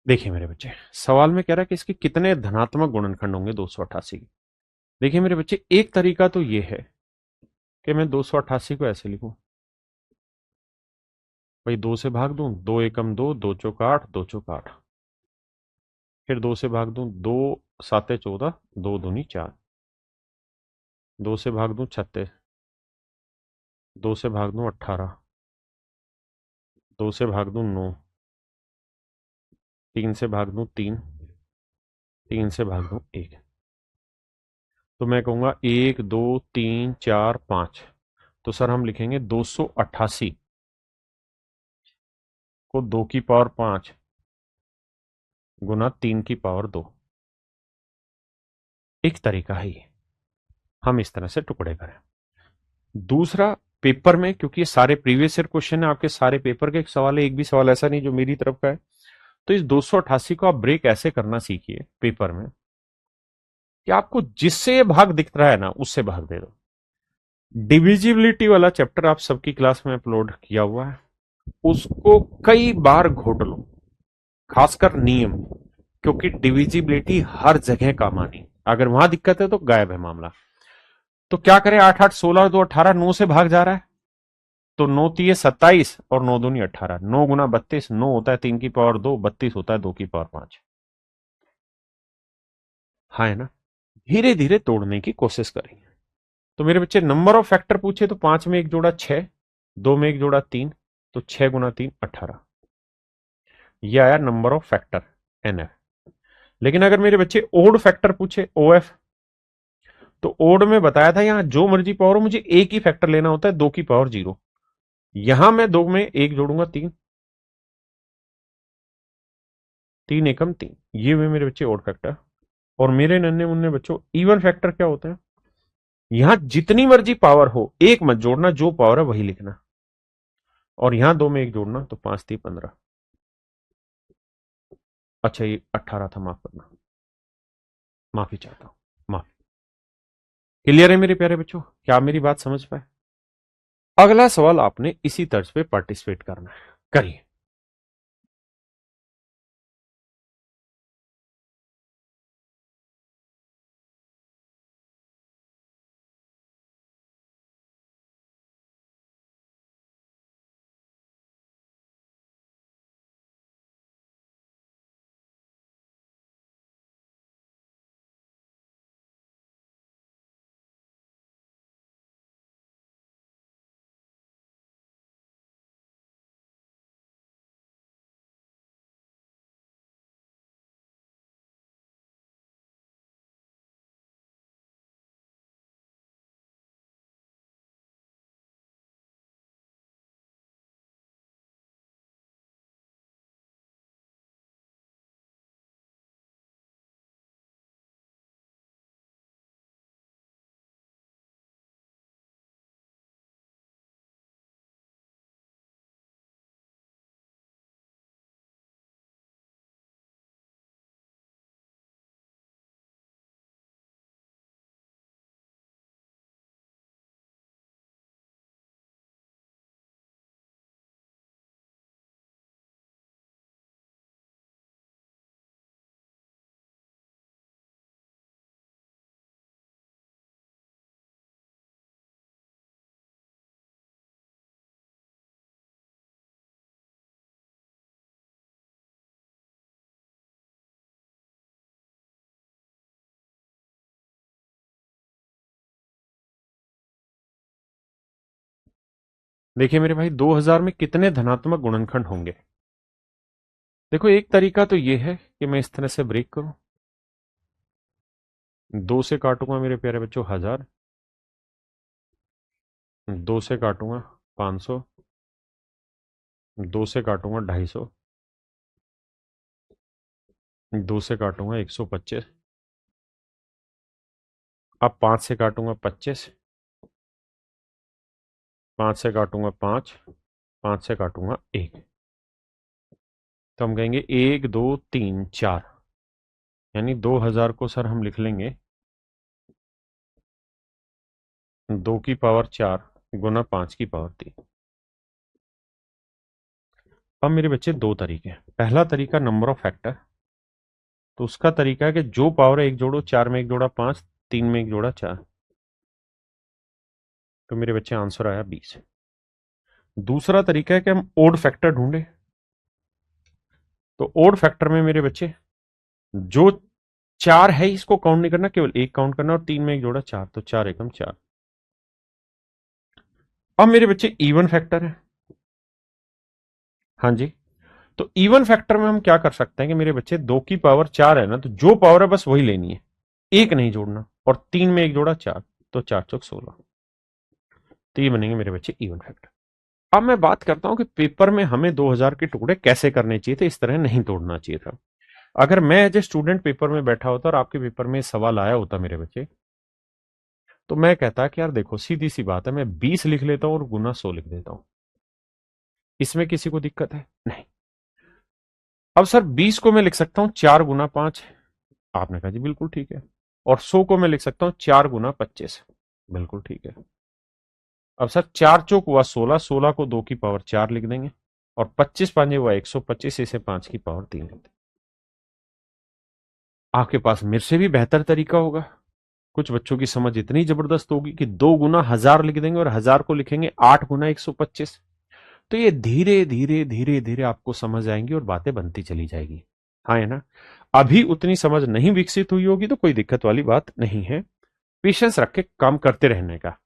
देखिए मेरे बच्चे, सवाल में कह रहा है कि इसके कितने धनात्मक गुणनखंड होंगे 288 के। देखिए मेरे बच्चे, एक तरीका तो ये है कि मैं 288 को ऐसे लिखूं, भाई 2 से भाग दूं, 2 एकम 2, 2 चौक 8, 2 चौक 8, फिर 2 से भाग दूं, 2 7 14, 2 दूनी 4, 2 से भाग दूं 36, 2 से भाग दूं 18, 2 से भाग दूं 9, 3 से भाग दूं 3, 3 से भाग दूं 1। तो मैं कहूंगा 1 2 3 4 5। तो सर हम लिखेंगे 288 को 2 की पावर 5 गुना 3 की पावर 2। एक तरीका है ये, हम इस तरह से टुकड़े करें। दूसरा, पेपर में क्योंकि ये सारे प्रीवियस ईयर क्वेश्चन है, आपके सारे पेपर के सवाल है, एक भी सवाल ऐसा नहीं जो मेरी तरफ का है, तो इस 288 को आप ब्रेक ऐसे करना सीखिए पेपर में कि आपको जिससे ये भाग दिख रहा है ना उससे भाग दे दो। डिविजिबिलिटी वाला चैप्टर आप सबकी क्लास में अपलोड किया हुआ है, उसको कई बार घोट लो, खासकर नियम, क्योंकि डिविजिबिलिटी हर जगह काम आनी। अगर वहां दिक्कत है तो गायब है मामला। तो क्या करें, 8 8 16 2 18, 9 से भाग जा रहा है, तो 9 3 27 और 9 दूनी 18, 9 गुना 32, 9 होता है 3 की पावर 2, 32 होता है 2 की पावर 5। हाँ है ना। धीरे धीरे तोड़ने की कोशिश करेंगे। तो मेरे बच्चे नंबर ऑफ फैक्टर पूछे तो 5 में एक जोड़ा 6, 2 में एक जोड़ा 3, तो 6 गुना 3 18। यह आया नंबर ऑफ फैक्टर, एनएफ। लेकिन अगर मेरे बच्चे ओड फैक्टर पूछे, ओएफ, तो ओड में बताया था यहां जो मर्जी पावर हो मुझे एक ही फैक्टर लेना होता है, 2 की पावर 0। यहां मैं 2 में 1 जोड़ूंगा, 3, 3 एकम 3, ये हुए मेरे बच्चे ओड फैक्टर। और मेरे नन्हे मुन्ने बच्चों, इवन फैक्टर क्या होता है? यहां जितनी मर्जी पावर हो एक मत जोड़ना, जो पावर है वही लिखना। और यहां 2 में 1 जोड़ना, तो 5 3 15। अच्छा ये 18 था, माफ करना, माफी चाहता हूं, माफी। क्लियर है मेरे प्यारे बच्चों? क्या आप मेरी बात समझ पाए? अगला सवाल आपने इसी तर्ज पे पार्टिसिपेट करना है, करिए। देखिए मेरे भाई, 2000 में कितने धनात्मक गुणनखंड होंगे? देखो एक तरीका तो ये है कि मैं इस तरह से ब्रेक करूं, 2 से काटूंगा मेरे प्यारे बच्चों 1000, 2 से काटूंगा 500, 2 से काटूंगा 250, 2 से काटूंगा 125, अब 5 से काटूंगा 25, 5 से काटूंगा 5, 5 से काटूंगा 1। तो हम कहेंगे 1 2 3 4, यानी 2000 को सर हम लिख लेंगे 2 की पावर 4 गुना 5 की पावर 3। अब मेरे बच्चे दो तरीके हैं। पहला तरीका नंबर ऑफ फैक्टर, तो उसका तरीका है कि जो पावर है एक जोड़ो, 4 में 1 जोड़ा 5, 3 में 1 जोड़ा 4, तो मेरे बच्चे आंसर आया 20। दूसरा तरीका है कि हम ओड फैक्टर ढूंढे, तो ओड फैक्टर में मेरे बच्चे जो 4 है इसको काउंट नहीं करना, केवल एक काउंट करना, और 3 में 1 जोड़ा 4, तो 4 एकम 4। अब मेरे बच्चे इवन फैक्टर है, हाँ जी, तो इवन फैक्टर में हम क्या कर सकते हैं कि मेरे बच्चे 2 की पावर 4 है ना, तो जो पावर है बस वही लेनी है, एक नहीं जोड़ना, और 3 में 1 जोड़ा 4, तो 4 चौक 16। तो ये बनेंगे मेरे बच्चे इवन फैक्टर। अब मैं बात करता हूं कि पेपर में हमें 2000 के टुकड़े कैसे करने चाहिए थे, इस तरह नहीं तोड़ना चाहिए था। अगर मैं एज ए स्टूडेंट पेपर में बैठा होता और आपके पेपर में सवाल आया होता मेरे बच्चे, तो मैं कहता कि यार देखो सीधी सी बात है, मैं 20 लिख लेता हूं और गुना 100 लिख देता हूं, इसमें किसी को दिक्कत है? नहीं। अब सर 20 को मैं लिख सकता हूं 4 गुना 5, आपने कहा जी बिल्कुल ठीक है। और 100 को मैं लिख सकता हूं 4 गुना 25, बिल्कुल ठीक है। अब सर 4 चौक हुआ 16, 16 को 2 की पावर 4 लिख देंगे, और 25 पांजे हुआ 125, इसे 5 की पावर 3 लिख देंगे। आपके पास मेरे से भी बेहतर तरीका होगा। कुछ बच्चों की समझ इतनी जबरदस्त होगी कि 2 गुना 1000 लिख देंगे, और 1000 को लिखेंगे 8 गुना 125। तो ये धीरे धीरे धीरे धीरे आपको समझ आएंगी और बातें बनती चली जाएगी। हाँ है ना? अभी उतनी समझ नहीं विकसित हुई होगी तो कोई दिक्कत वाली बात नहीं है, पेशेंस रख के काम करते रहने का।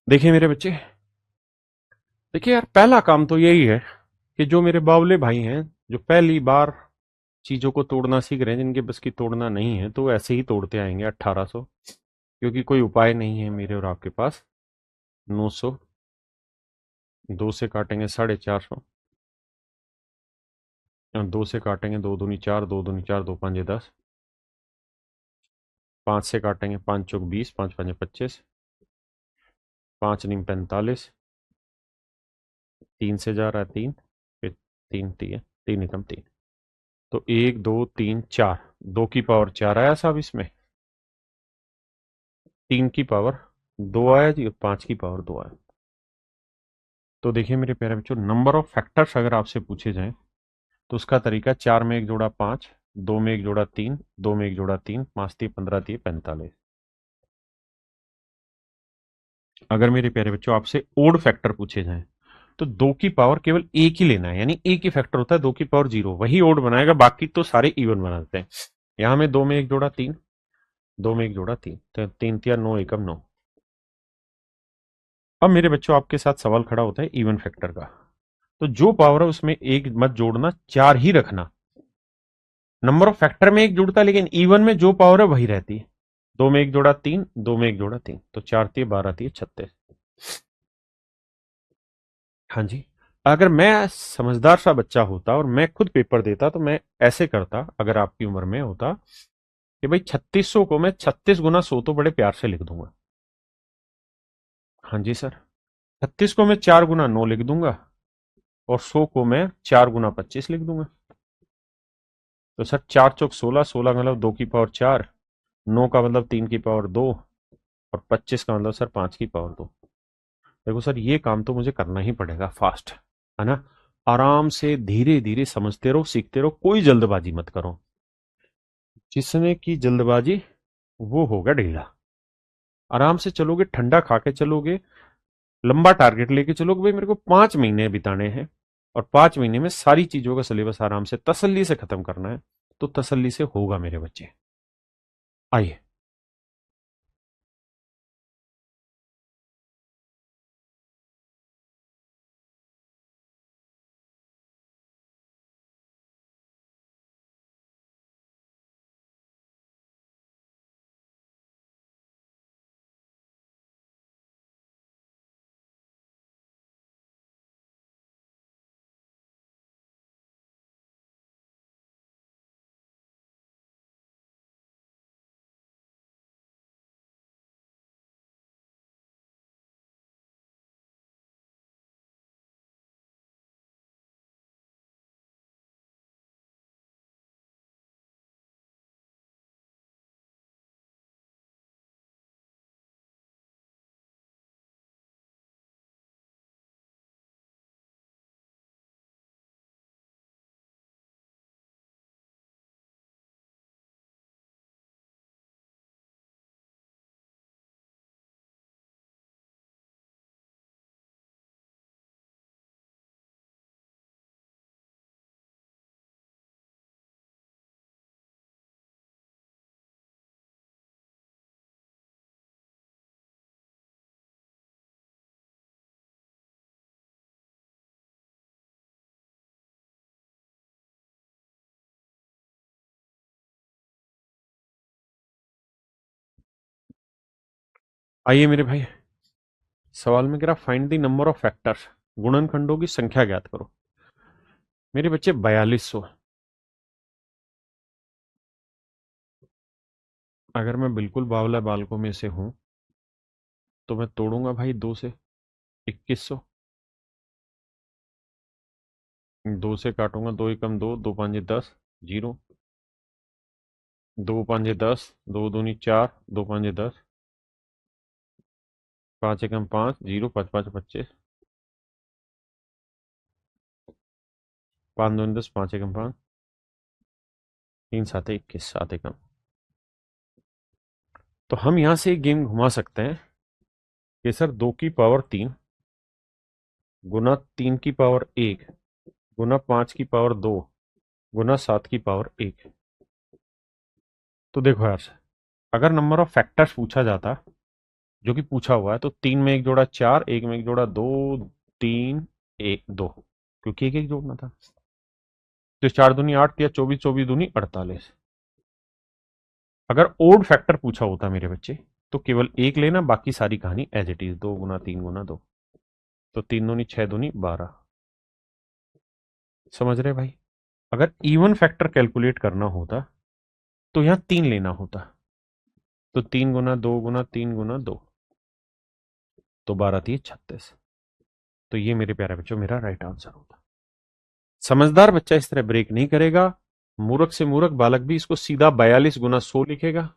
देखिए मेरे बच्चे, देखिए यार, पहला काम तो यही है कि जो मेरे बावले भाई हैं, जो पहली बार चीजों को तोड़ना सीख रहे हैं, जिनके बस की तोड़ना नहीं है, तो ऐसे ही तोड़ते आएंगे 1800, क्योंकि कोई उपाय नहीं है मेरे और आपके पास। 900, 2 से काटेंगे 450, 2 से काटेंगे 2 दूनी 4, 2 दूनी 4, 2 पंजे 10, 5 से काटेंगे 5 चौक 20, 5 पंजे 25, 5 नीम 45, 3 से जा रहा है 3, फिर 3 तीन 3 एकम 3, तो 1 2 3 4, 2 की पावर 4 आया साहब इसमें, 3 की पावर 2 आया जी, और 5 की पावर 2 आया। तो देखिए मेरे प्यारे बच्चों, नंबर ऑफ फैक्टर्स अगर आपसे पूछे जाएं तो उसका तरीका 4 में एक जोड़ा 5, 2 में एक जोड़ा 3, 2 में एक जोड़ा 3, 5 3 15 3 45। अगर मेरे प्यारे बच्चों आपसे ओड फैक्टर पूछे जाएं तो 2 की पावर केवल एक ही लेना है, यानी एक ही फैक्टर होता है 2 की पावर 0, वही ओड बनाएगा, बाकी तो सारे इवन बनाते हैं। यहां में 2 में एक जोड़ा 3, 2 में एक जोड़ा 3, तो 3 तिया 9 एकम 9। अब मेरे बच्चों आपके साथ सवाल खड़ा होता है इवन फैक्टर का। तो जो पावर है उसमें एक मत जोड़ना, 4 ही रखना। नंबर ऑफ फैक्टर में एक जुड़ता है, लेकिन इवन में जो पावर है वही रहती है। 2 में एक जोड़ा 3, 2 में एक जोड़ा 3, तो 4 तिये 12 तिये 36। हाँ जी। अगर मैं समझदार सा बच्चा होता और मैं खुद पेपर देता तो मैं ऐसे करता, अगर आपकी उम्र में होता, कि भाई 3600 को मैं 36 गुना 100 तो बड़े प्यार से लिख दूंगा। हाँ जी सर। 36 को मैं 4 गुना 9 लिख दूंगा, और 100 को मैं 4 गुना 25 लिख दूंगा। तो सर 4 चौक 16, 16 का मतलब 2 की पावर 4, 9 का मतलब 3 की पावर 2, और 25 का मतलब सर 5 की पावर 2। देखो सर, ये काम तो मुझे करना ही पड़ेगा फास्ट, है ना। आराम से धीरे धीरे समझते रहो, सीखते रहो, कोई जल्दबाजी मत करो। जिसने की जल्दबाजी वो होगा ढीला। आराम से चलोगे, ठंडा खा के चलोगे, लंबा टारगेट लेके चलोगे, भाई मेरे को 5 महीने बिताने हैं, और 5 महीने में सारी चीजों का सिलेबस आराम से तसल्ली से खत्म करना है, तो तसल्ली से होगा मेरे बच्चे। आइए। आइए मेरे भाई, सवाल में कह रहा find the number of factors, गुणनखंडों की संख्या ज्ञात करो। मेरे बच्चे 4200। अगर मैं बिल्कुल बावला बालकों में से हूं तो मैं तोड़ूंगा भाई 2 से 2100, 2 से काटूंगा 2 एकम 2, 2 पांजे 10, जीरो, 2 पांजे 10, 2 दूनी 4, 2 पांजे 10, 5 एकम 5, जीरो, 5 5 25, 5 दूनी 10, 5 एकम 5, 3 7 21, 7 एकम। तो हम यहां से एक गेम घुमा सकते हैं कि सर 2 की पावर 3 गुना 3 की पावर 1 गुना 5 की पावर 2 गुना 7 की पावर 1। तो देखो यार, अगर नंबर ऑफ फैक्टर्स पूछा जाता जो कि पूछा हुआ है। तो 3 में एक जोड़ा 4, 1 में एक जोड़ा 2, 3, 1, 2, क्योंकि एक एक जोड़ना था। तो 4 दूनी 8 या 24, 24 दूनी 48। अगर ओड फैक्टर पूछा होता मेरे बच्चे तो केवल एक लेना, बाकी सारी कहानी एज इट इज, 2 गुना 3 गुना 2। तो 3 दूनी 6 दूनी 12। समझ रहे भाई? अगर इवन फैक्टर कैलकुलेट करना होता तो यहां 3 लेना होता। तो 3 गुना 2 गुना 3 गुना 2, तो 12 थी 36। तो ये मेरे प्यारे बच्चों मेरा राइट आंसर होता। समझदार बच्चा इस तरह ब्रेक नहीं करेगा। मूर्ख से मूर्ख बालक भी इसको सीधा 42 गुना 100 लिखेगा।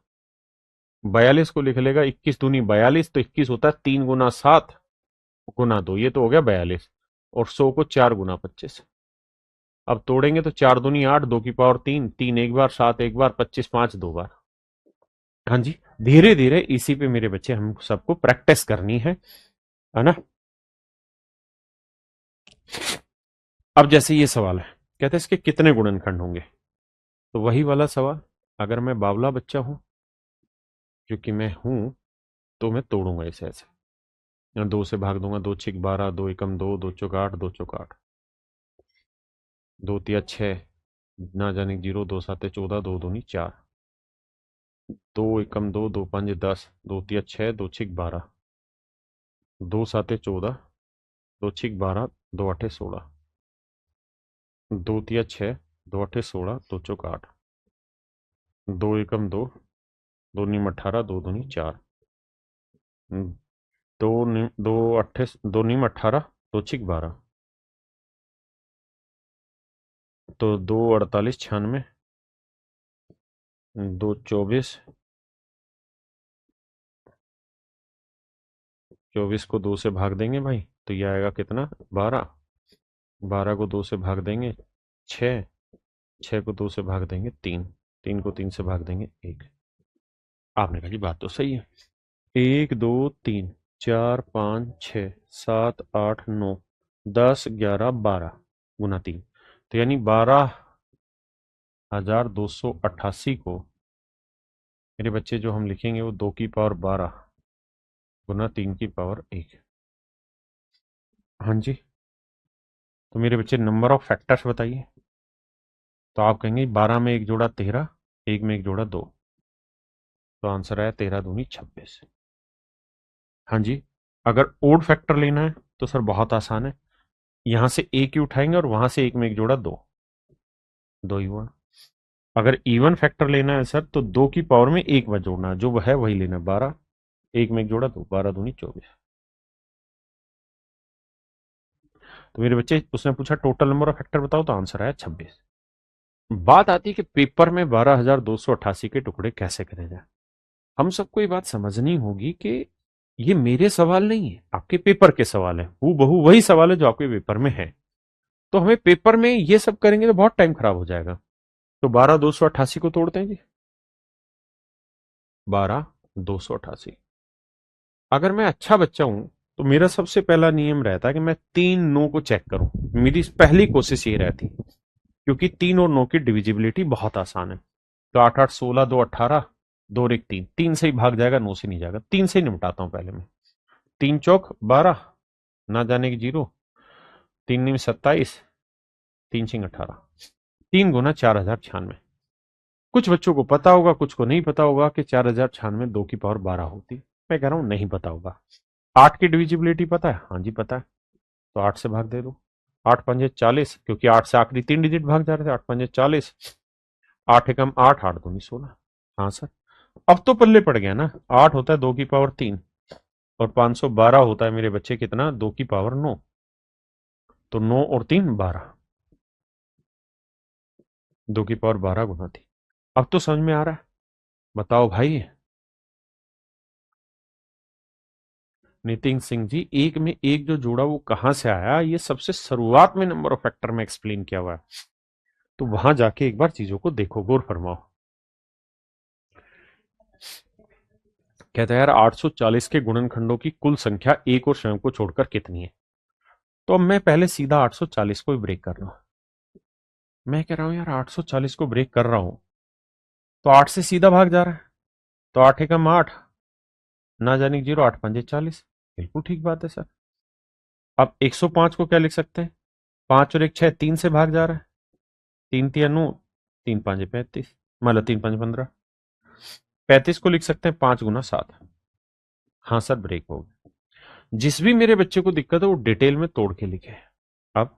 42 को लिख लेगा 21 दूनी 42, तो 21 होता है 3 गुना 7 गुना 2, ये तो हो गया 42। और 100 को 4 गुना 25। अब तोड़ेंगे तो 4 दूनी 8, 2 की पावर 3, 3 एक बार, 7 एक बार, 25 5 दो बार। हाँ जी, धीरे धीरे इसी पे मेरे बच्चे हम सबको प्रैक्टिस करनी है ना। अब जैसे ये सवाल है, कहते हैं इसके कितने गुणनखंड होंगे। तो वही वाला सवाल, अगर मैं बावला बच्चा हूं, जो कि मैं हूं, तो मैं तोड़ूंगा इसे ऐसे। यहाँ 2 से भाग दूंगा, 2 छिक 12, 2 एकम 2, 2 चौक 8, 2 चौक 8, 2 तिया 6, ना जाने 0, 2 साते 14, 2 दूनी 4, 2 एकम 2, 2 पंजे 10, 2 तिया 6, 2 छिक 12, 2 साते 14, 2 छिक 12, 2 आठे 16, 2 तिया 6, 2 आठे 16, 2 चौक 8, 2 एकम 2, 2 नीम 18, 2 दूनी 4, 2 अट्ठे 2 नीम 18, 2 छिक 12, तो 2 48 96, 2 24, 24 को 2 से भाग देंगे भाई, तो ये आएगा कितना 12। 12 को 2 से भाग देंगे 6, 6 को 2 से भाग देंगे 3, 3 को 3 से भाग देंगे 1। आपने कहा जी बात तो सही है। 1 2 3 4 5 6 7 8 9 10 11 12 गुना 3, तो यानी 12,288 को मेरे बच्चे जो हम लिखेंगे वो 2 की पावर 12 गुना 3 की पावर 1। हाँ जी, तो मेरे बच्चे नंबर ऑफ फैक्टर्स बताइए। तो आप कहेंगे 12 में एक जोड़ा 13, 1 में एक जोड़ा 2, तो आंसर आया 13 दूनी 26। हाँ जी, अगर ओड फैक्टर लेना है तो सर बहुत आसान है, यहां से एक ही उठाएंगे और वहां से एक में एक जोड़ा 2, 2 ही हुआ। अगर इवन फैक्टर लेना है सर तो 2 की पावर में एक बार जोड़ना है, जो है वही लेना है, 12, एक में एक जोड़ा 2, 12 दूनी 24। तो मेरे बच्चे उसने पूछा टोटल नंबर ऑफ फैक्टर बताओ, तो आंसर आया 26। बात आती है कि पेपर में 12,288 के टुकड़े कैसे करे जाए। हम सबको ये बात समझनी होगी कि ये मेरे सवाल नहीं है, आपके पेपर के सवाल है, हूबहू वही सवाल है जो आपके पेपर में है। तो हमें पेपर में ये सब करेंगे तो बहुत टाइम खराब हो जाएगा। तो 12,288 को तोड़ते हैं जी। 12,288, अगर मैं अच्छा बच्चा हूं तो मेरा सबसे पहला नियम रहता है कि मैं 3 9 को चेक करूं। मेरी पहली कोशिश ये रहती, क्योंकि 3 और 9 की डिविजिबिलिटी बहुत आसान है। तो 8 8 16, 2 18, 2 और 1 3, 3 से ही भाग जाएगा, 9 से नहीं जाएगा, 3 से ही निपटाता हूं पहले मैं। 3 चौक 12, ना जाने की 0, 3 नीम 27, 3 छिंग 18, 3 गुना 4,096। कुछ बच्चों को पता होगा, कुछ को नहीं पता होगा कि 4,096 2 की पावर 12 होती। मैं कह रहा हूं नहीं पता होगा। 8 की डिविजिबिलिटी पता है? हाँ जी पता है। तो 8 से भाग दे दो। 8 पंजे 40, क्योंकि 8 से आखिरी 3 डिजिट भाग जा रहे थे। 8 पंजे 40, 8 एकम 8, 8 दूनी 16। हाँ सर, अब तो पल्ले पड़ गया ना। 8 होता है 2 की पावर 3, और 512 होता है मेरे बच्चे कितना, 2 की पावर 9। तो 9 और 3 12, 2 की पावर 12 गुना थी। अब तो समझ में आ रहा है? बताओ भाई। नितिन सिंह जी, एक में एक जो जोड़ा वो कहां से आया, ये सबसे शुरुआत में नंबर ऑफ फैक्टर में एक्सप्लेन किया हुआ है। तो वहां जाके एक बार चीजों को देखो, गौर फरमाओ। कहता है यार 840 के गुणनखंडों की कुल संख्या एक और स्वयं को छोड़कर कितनी है। तो अब मैं पहले सीधा 840 को ही ब्रेक कर रहा हूं। मैं कह रहा हूं यार 840 को ब्रेक कर रहा हूं, तो 8 से सीधा भाग जा रहा है। तो 8 एकम 8, ना जाने जीरो, 8 5 40। बिल्कुल ठीक बात है सर। अब 105 को क्या लिख सकते हैं? 5 और 1 6, 3 से भाग जा रहा है। 3 3 9, 3 5 35, मतलब 3 5 15। 35 को लिख सकते हैं 5 गुना 7। हाँ सर, ब्रेक हो गया। जिस भी मेरे बच्चे को दिक्कत है वो डिटेल में तोड़ के लिखे। अब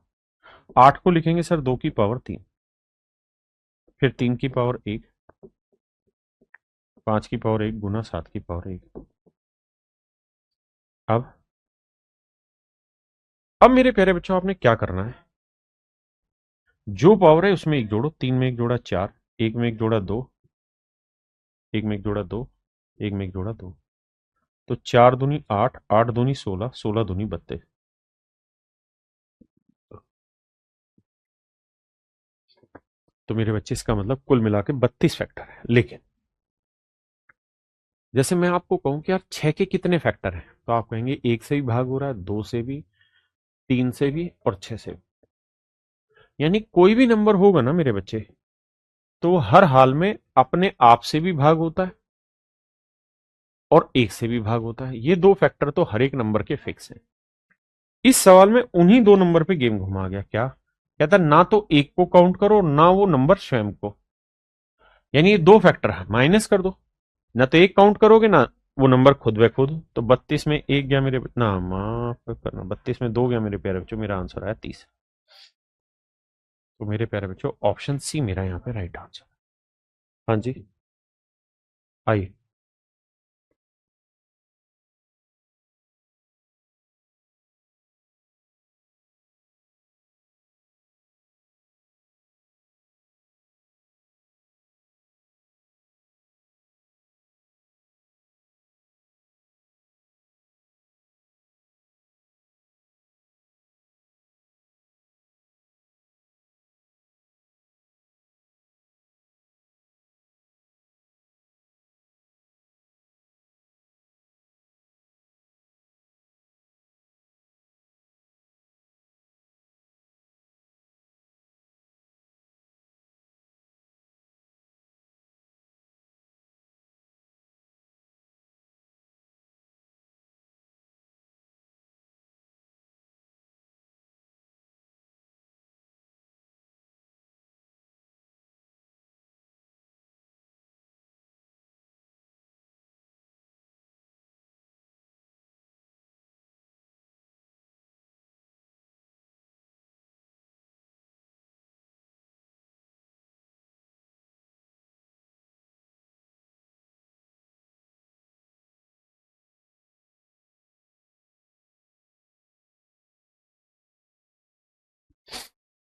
8 को लिखेंगे सर 2 की पावर 3, फिर 3 की पावर 1, 5 की पावर 1 गुना 7 की पावर 1। अब मेरे प्यारे बच्चों आपने क्या करना है? जो पावर है उसमें एक जोड़ो। 3 में 1 जोड़ा 4, 1 में 1 जोड़ा 2, 1 में 1 जोड़ा 2, 1 में 1 जोड़ा 2। तो 4 दूनी 8, 8 दूनी 16, 16 दूनी 32। तो मेरे बच्चे इसका मतलब कुल मिला के 32 फैक्टर है। लेकिन जैसे मैं आपको कहूं कि यार 6 के कितने फैक्टर हैं, तो आप कहेंगे 1 से भी भाग हो रहा है, 2 से भी, 3 से भी और 6 से भी। यानी कोई भी नंबर होगा ना मेरे बच्चे, तो हर हाल में अपने आप से भी भाग होता है और 1 से भी भाग होता है। ये दो फैक्टर तो हर एक नंबर के फिक्स हैं। इस सवाल में उन्हीं दो नंबर पे गेम घुमा गया। क्या कहता? ना तो 1 को काउंट करो ना वो नंबर स्वयं को। यानी ये दो फैक्टर है, माइनस कर दो। ना तो 1 काउंट करोगे ना वो नंबर खुद ब खुद। तो 32 में 1 गया मेरे, ना माफ करना, 32 में 2 गया मेरे प्यारे बच्चों, मेरा आंसर आया 30। तो मेरे प्यारे बच्चों ऑप्शन सी मेरा यहाँ पे राइट आंसर। हाँ जी, आइए।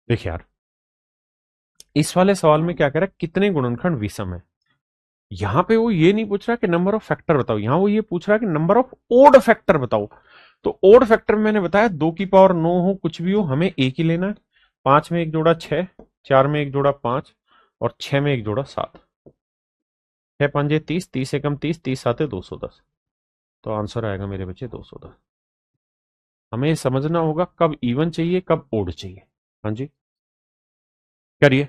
देखिए यार, इस वाले सवाल में क्या कह रहा है, कितने गुणनखंड विषम है। यहां पे वो ये नहीं पूछ रहा कि नंबर ऑफ फैक्टर बताओ, यहां वो ये पूछ रहा है कि नंबर ऑफ ओड फैक्टर बताओ। तो ओड फैक्टर में मैंने बताया 2 की पावर 9 हो, कुछ भी हो, हमें एक ही लेना है। 5 में 1 जोड़ा 6, 4 में 1 जोड़ा 5 और 6 में 1 जोड़ा 7। 6 5 30, 30 एकम 30, 30 7 210। तो आंसर आएगा मेरे बच्चे 210। हमें समझना होगा कब इवन चाहिए कब ओड चाहिए। हाँ जी, करिए।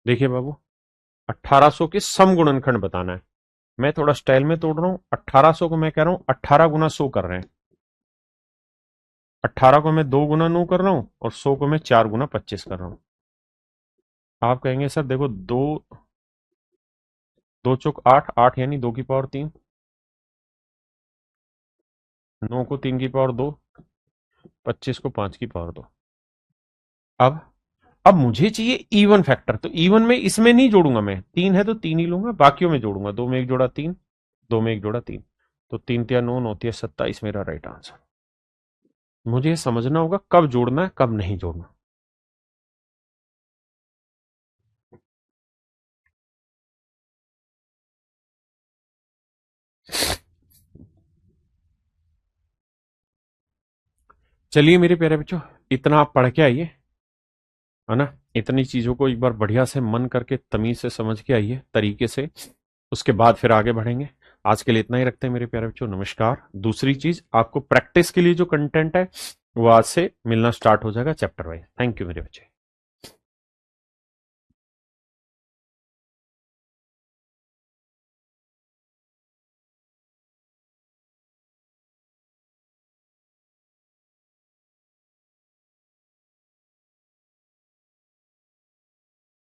देखिए बाबू, 1800 के सम गुणनखंड बताना है। मैं थोड़ा स्टाइल में तोड़ रहा हूं। 1800 को मैं कह रहा हूं 18 गुना 100 कर रहे हैं। 18 को मैं 2 गुना 9 कर रहा हूं और 100 को मैं 4 गुना 25 कर रहा हूं। आप कहेंगे सर देखो, दो, 2 चौक 8, 8 यानी 2 की पावर 3, 9 को 3 की पावर 2, 25 को 5 की पावर 2। अब मुझे चाहिए इवन फैक्टर, तो इवन में इसमें नहीं जोड़ूंगा मैं, 3 है तो 3 ही लूंगा, बाकियों में जोड़ूंगा। 2 में 1 जोड़ा 3, 2 में 1 जोड़ा 3। तो 3 3 9 9 27 मेरा राइट आंसर। मुझे समझना होगा कब जोड़ना है कब नहीं जोड़ना। चलिए मेरे प्यारे बच्चों, इतना आप पढ़ के आइए, है ना। इतनी चीजों को एक बार बढ़िया से मन करके तमीज से समझ के आइए तरीके से, उसके बाद फिर आगे बढ़ेंगे। आज के लिए इतना ही रखते हैं मेरे प्यारे बच्चों, नमस्कार। दूसरी चीज, आपको प्रैक्टिस के लिए जो कंटेंट है वो आज से मिलना स्टार्ट हो जाएगा चैप्टर वाइज। थैंक यू मेरे बच्चे।